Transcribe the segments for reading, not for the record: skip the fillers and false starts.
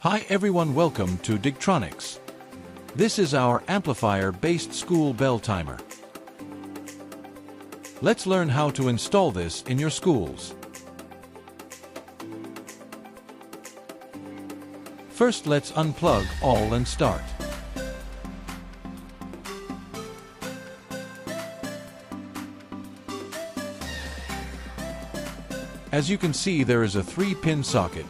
Hi everyone, welcome to Digtronics. This is our amplifier-based school bell timer. Let's learn how to install this in your schools. First, let's unplug all and start. As you can see, there is a 3-pin socket,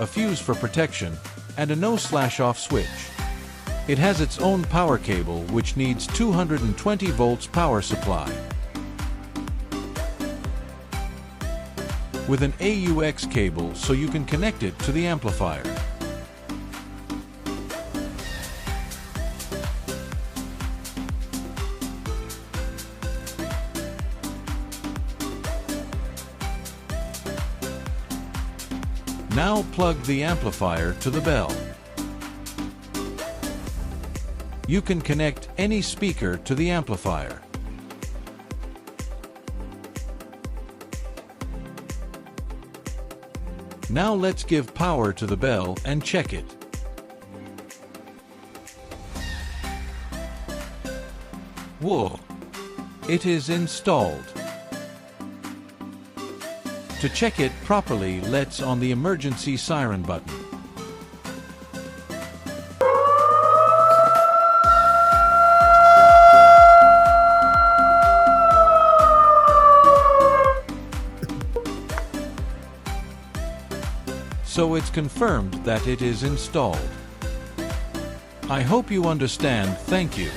a fuse for protection, and a no/off switch. It has its own power cable which needs 220 volts power supply. With an AUX cable so you can connect it to the amplifier. Now plug the amplifier to the bell. You can connect any speaker to the amplifier. Now let's give power to the bell and check it. Whoa! It is installed. To check it properly, let's on the emergency siren button. So it's confirmed that it is installed. I hope you understand. Thank you.